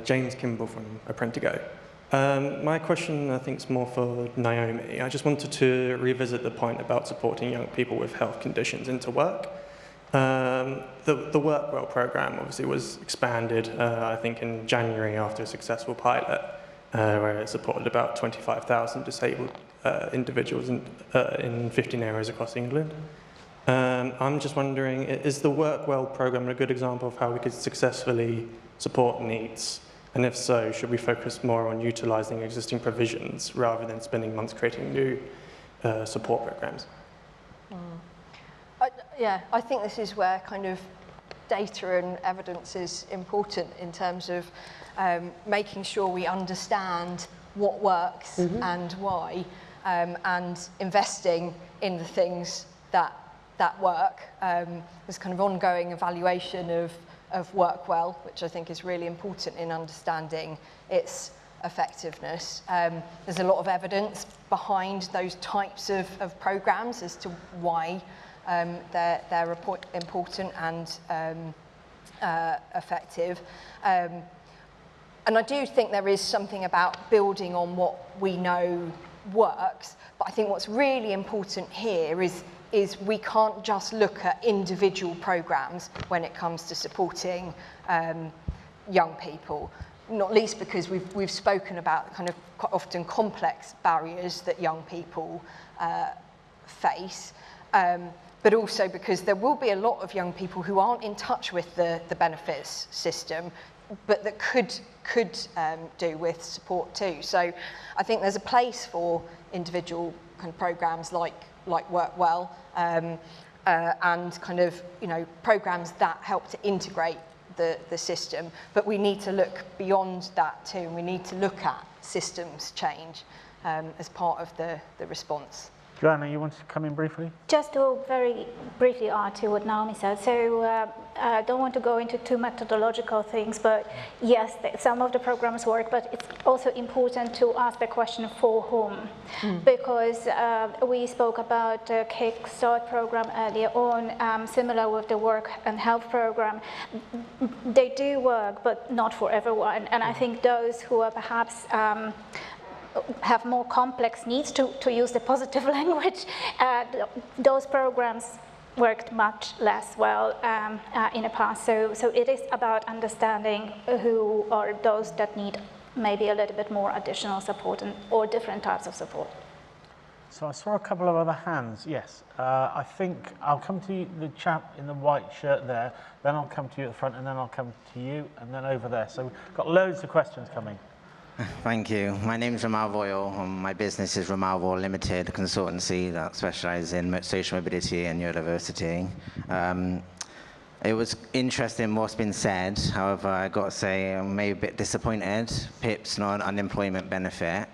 James Kimball from Apprentigo. My question, I think, is more for Naomi. I just wanted to revisit the point about supporting young people with health conditions into work. The Work Well programme obviously was expanded, I think, in January after a successful pilot, where it supported about 25,000 disabled individuals in 15 areas across England. I'm just wondering, is the Work Well programme a good example of how we could successfully support NEETs? And if so, should we focus more on utilising existing provisions rather than spending months creating new support programmes? I think this is where kind of data and evidence is important in terms of making sure we understand what works and why, and investing in the things that work. There's kind of ongoing evaluation of Work Well, which I think is really important in understanding its effectiveness. There's a lot of evidence behind those types of programmes as to why they're important and effective. And I do think there is something about building on what we know works, but I think what's really important here is we can't just look at individual programmes when it comes to supporting young people, not least because we've spoken about kind of quite often complex barriers that young people face, but also because there will be a lot of young people who aren't in touch with the benefits system, but that could do with support too. So I think there's a place for individual kind of programmes like Work Well, and kind of, you know, programmes that help to integrate the system. But we need to look beyond that too, and we need to look at systems change as part of the response. Joanna, you wanted to come in briefly? Just to very briefly add to what Naomi said. So I don't want to go into too methodological things, but yes, some of the programs work, but it's also important to ask the question for whom. Because we spoke about the Kickstart program earlier on, similar with the work and health program. They do work, but not for everyone. And I think those who are perhaps have more complex needs, to use the positive language, those programs worked much less well in the past. So it is about understanding who are those that need maybe a little bit more additional support or different types of support. So I saw a couple of other hands, yes. I think I'll come to you, the chap in the white shirt there, then I'll come to you at the front, and then I'll come to you, and then over there. So we've got loads of questions coming. Thank you. My name is Ramal Voyal. My business is Ramal Voyal Limited consultancy that specializes in social mobility and neurodiversity. It was interesting what's been said. However, I got to say I'm maybe a bit disappointed. PIP's not an unemployment benefit.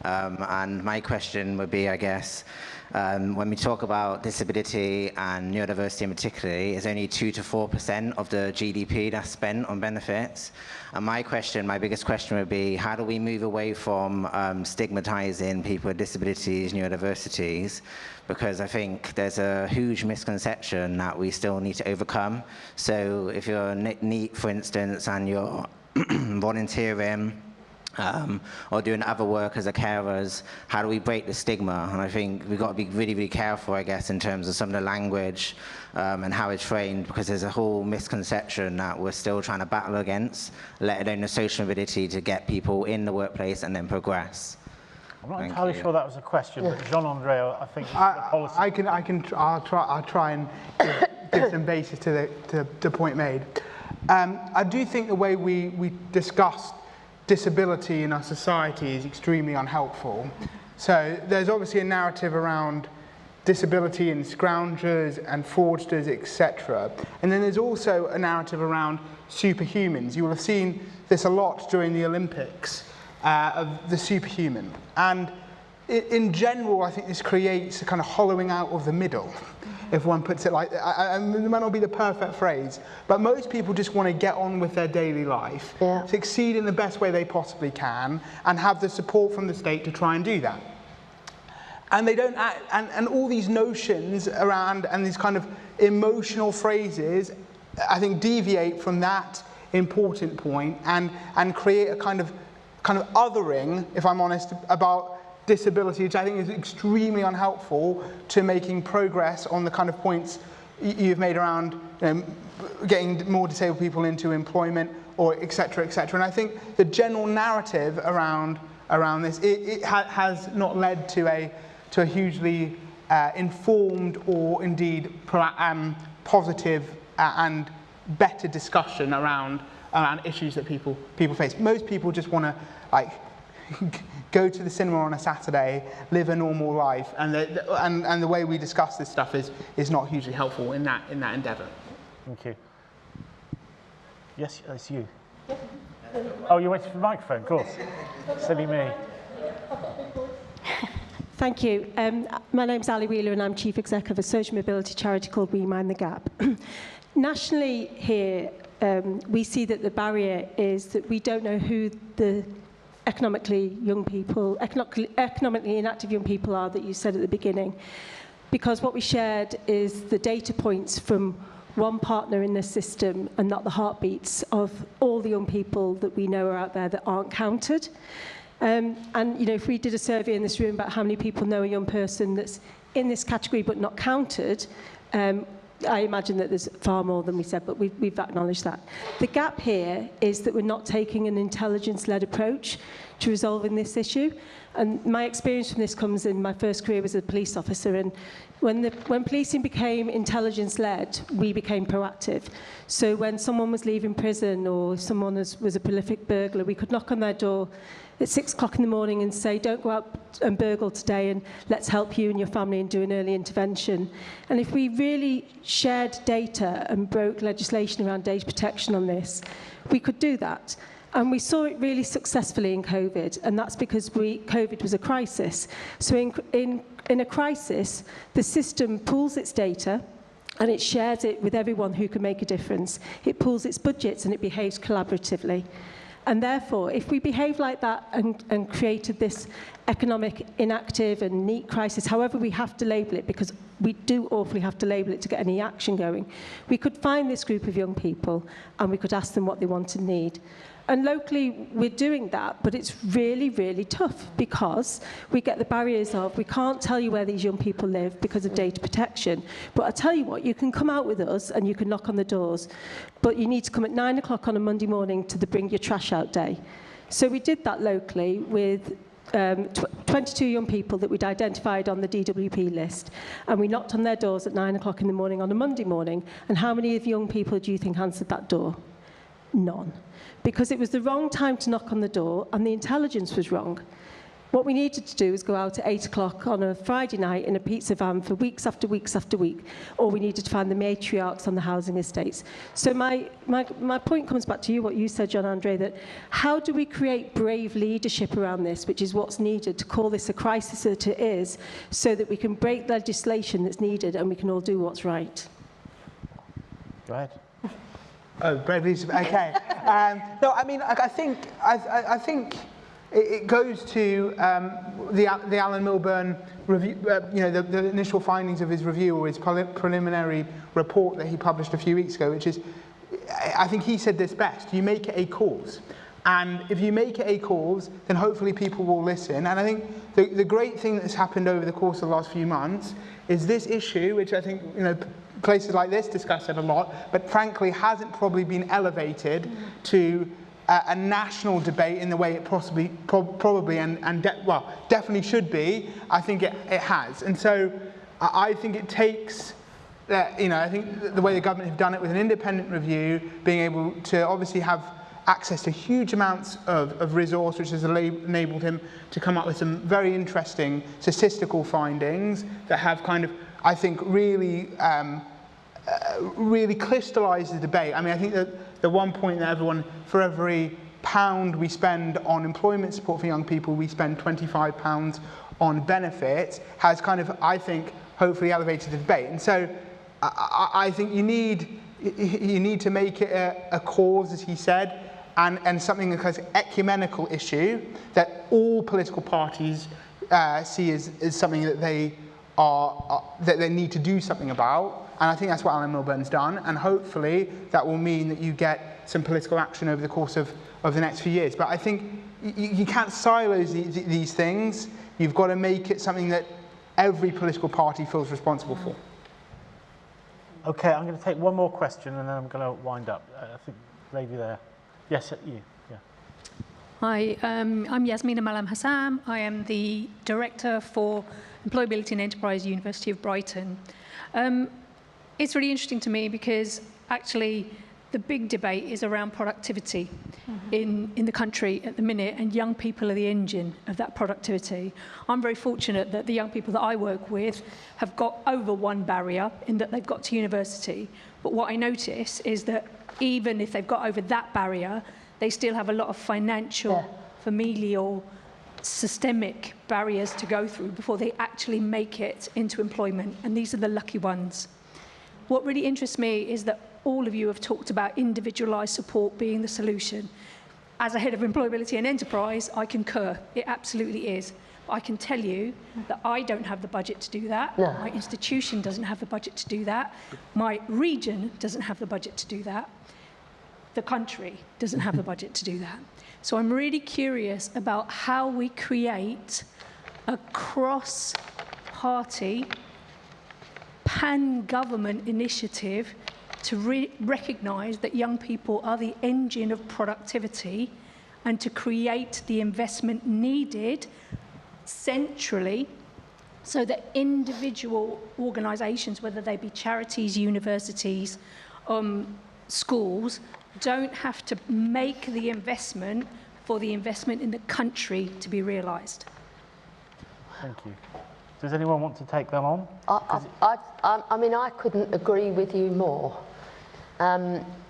And my question would be, I guess, when we talk about disability and neurodiversity in particular, it's only 2 to 4% of the GDP that's spent on benefits. And my biggest question would be, how do we move away from stigmatizing people with disabilities, neurodiversities? Because I think there's a huge misconception that we still need to overcome. So if you're NEET, for instance, and you're volunteering, or doing other work as a carers, how do we break the stigma? And I think we've got to be really, really careful, I guess, in terms of some of the language and how it's framed, because there's a whole misconception that we're still trying to battle against, let alone the social mobility to get people in the workplace and then progress. I'm not entirely sure that was a question, but Jean-Andre, I think the policy... I'll try and give some basis to the point made. I do think the way we discussed disability in our society is extremely unhelpful. So there's obviously a narrative around disability and scroungers and fraudsters, etc. And then there's also a narrative around superhumans. You will have seen this a lot during the Olympics, of the superhuman. And in general, I think this creates a kind of hollowing out of the middle, if one puts it like that. It might not be the perfect phrase, but most people just want to get on with their daily life, succeed in the best way they possibly can, and have the support from the state to try and do that. And they don't and all these notions around and these kind of emotional phrases, I think, deviate from that important point and create a kind of othering, if I'm honest, about disability, which I think is extremely unhelpful to making progress on the kind of points you've made around getting more disabled people into employment, or et cetera, et cetera. And I think the general narrative around this, it has not led to a hugely informed or indeed positive and better discussion around issues that people face. Most people just want to go to the cinema on a Saturday, live a normal life, and the way we discuss this stuff is not hugely helpful in that endeavour. Thank you. Yes, it's you. Oh, you're waiting for the microphone, of course. Silly me. Thank you. My name's Ali Wheeler and I'm Chief Exec of a social mobility charity called We Mind the Gap. Nationally here, we see that the barrier is that we don't know who the economically inactive young people are that you said at the beginning. Because what we shared is the data points from one partner in the system and not the heartbeats of all the young people that we know are out there that aren't counted. And if we did a survey in this room about how many people know a young person that's in this category but not counted, I imagine that there's far more than we said, but we've acknowledged that. The gap here is that we're not taking an intelligence-led approach to resolving this issue. And my experience from this comes in my first career as a police officer. And when policing became intelligence-led, we became proactive. So when someone was leaving prison or someone was a prolific burglar, we could knock on their door at 6 o'clock in the morning and say, don't go out and burgle today, and let's help you and your family and do an early intervention. And if we really shared data and broke legislation around data protection on this, we could do that. And we saw it really successfully in COVID, and that's because COVID was a crisis. So in in a crisis, the system pools its data and it shares it with everyone who can make a difference. It pools its budgets and it behaves collaboratively. And therefore, if we behave like that and created this economic inactive and NEET crisis, however we have to label it, because we do awfully have to label it to get any action going, we could find this group of young people and we could ask them what they want and need. And locally, we're doing that, but it's really, really tough because we get the barriers of, we can't tell you where these young people live because of data protection. But I tell you what, you can come out with us and you can knock on the doors, but you need to come at 9 o'clock on a Monday morning to the bring your trash out day. So we did that locally with 22 young people that we'd identified on the DWP list, and we knocked on their doors at 9 o'clock in the morning on a Monday morning. And how many of young people do you think answered that door? None. Because it was the wrong time to knock on the door and the intelligence was wrong. What we needed to do was go out at 8 o'clock on a Friday night in a pizza van for weeks after weeks after week, or we needed to find the matriarchs on the housing estates. So my point comes back to you, what you said, John Andre, that how do we create brave leadership around this, which is what's needed to call this a crisis that it is, so that we can break legislation that's needed and we can all do what's right. Go ahead. Oh, brave leadership. Okay. No, I mean, I think it goes to the Alan Milburn review. The initial findings of his review, or his preliminary report that he published a few weeks ago, which is, I think he said this best: you make it a cause. And if you make it a cause, then hopefully people will listen. And I think the great thing that's happened over the course of the last few months is this issue, which I think, places like this discuss it a lot, but frankly hasn't probably been elevated to a national debate in the way it probably definitely should be. I think it has. And so I think it takes, I think the way the government have done it with an independent review, being able to obviously have access to huge amounts of resource, which has enabled him to come up with some very interesting statistical findings that have kind of, I think, really crystallized the debate. I mean, I think that the one point that everyone, for every pound we spend on employment support for young people, we spend £25 on benefits, has kind of, I think, hopefully elevated the debate. And so I think you need to make it a cause, as he said, and something that has an ecumenical issue that all political parties see as something that they need to do something about. And I think that's what Alan Milburn's done. And hopefully that will mean that you get some political action over the course of the next few years. But I think you can't silo these things. You've got to make it something that every political party feels responsible for. Okay, I'm going to take one more question and then I'm going to wind up. I think lady there. Yes, you. Yeah. Hi, I'm Yasmina Malam Hassam. I am the Director for Employability and Enterprise, University of Brighton. It's really interesting to me because actually the big debate is around productivity in the country at the minute, and young people are the engine of that productivity. I'm very fortunate that the young people that I work with have got over one barrier in that they've got to university. But what I notice is that even if they've got over that barrier, they still have a lot of financial, familial, systemic barriers to go through before they actually make it into employment. And these are the lucky ones. What really interests me is that all of you have talked about individualised support being the solution. As a head of employability and enterprise, I concur. It absolutely is. But I can tell you that I don't have the budget to do that. No. My institution doesn't have the budget to do that. My region doesn't have the budget to do that. The country doesn't have the budget to do that. So I'm really curious about how we create a cross-party, pan-government initiative to recognise that young people are the engine of productivity and to create the investment needed centrally so that individual organisations, whether they be charities, universities, schools, don't have to make the investment for the investment in the country to be realised. Thank you. Does anyone want to take them on? I mean, I couldn't agree with you more.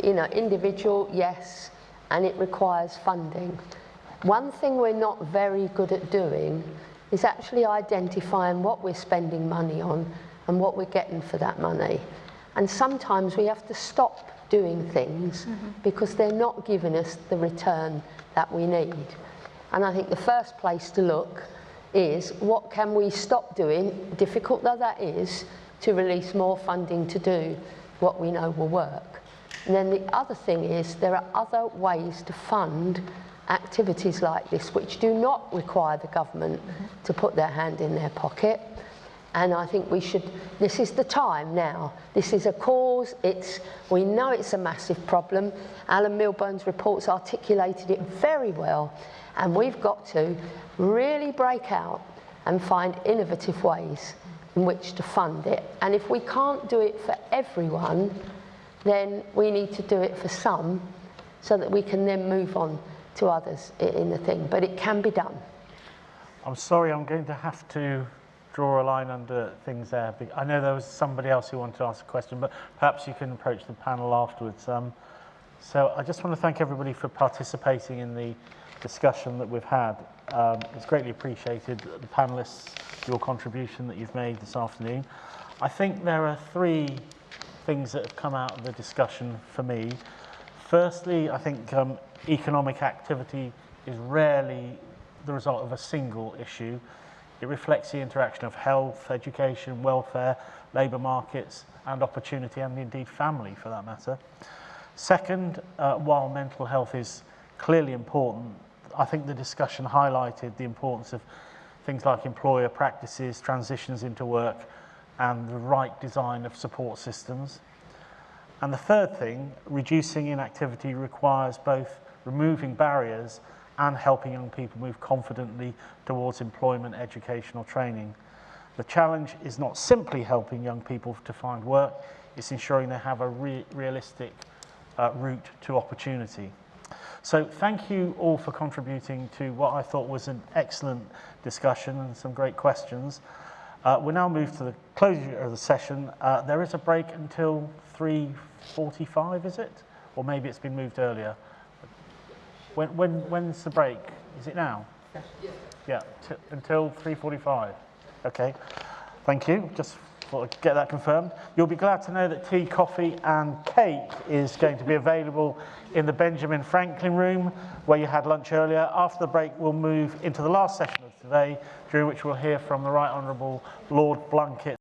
Individual, yes, and it requires funding. One thing we're not very good at doing is actually identifying what we're spending money on and what we're getting for that money. And sometimes we have to stop doing things because they're not giving us the return that we need. And I think the first place to look is what can we stop doing, difficult though that is, to release more funding to do what we know will work. And then the other thing is there are other ways to fund activities like this which do not require the government to put their hand in their pocket. And I think we should, this is the time now. This is a cause, we know it's a massive problem. Alan Milburn's reports articulated it very well. And we've got to really break out and find innovative ways in which to fund it. And if we can't do it for everyone, then we need to do it for some so that we can then move on to others in the thing. But it can be done. I'm sorry, I'm going to have to draw a line under things there. I know there was somebody else who wanted to ask a question, but perhaps you can approach the panel afterwards. So I just want to thank everybody for participating in the discussion that we've had. It's greatly appreciated, the panellists, your contribution that you've made this afternoon. I think there are three things that have come out of the discussion for me. Firstly, I think economic activity is rarely the result of a single issue. It reflects the interaction of health, education, welfare, labour markets, and opportunity, and indeed family for that matter. Second, while mental health is clearly important, I think the discussion highlighted the importance of things like employer practices, transitions into work, and the right design of support systems. And the third thing, reducing inactivity requires both removing barriers and helping young people move confidently towards employment, educational training. The challenge is not simply helping young people to find work, it's ensuring they have a realistic route to opportunity. So thank you all for contributing to what I thought was an excellent discussion and some great questions. We'll now move to the closure of the session. There is a break until 3:45, is it? Or maybe it's been moved earlier. When's the break? Is it now? Yeah, until 3:45. Okay, thank you. Just thought I'd get that confirmed. You'll be glad to know that tea, coffee and cake is going to be available in the Benjamin Franklin room where you had lunch earlier. After the break, we'll move into the last session of today, during which we'll hear from the Right Honourable Lord Blunkett.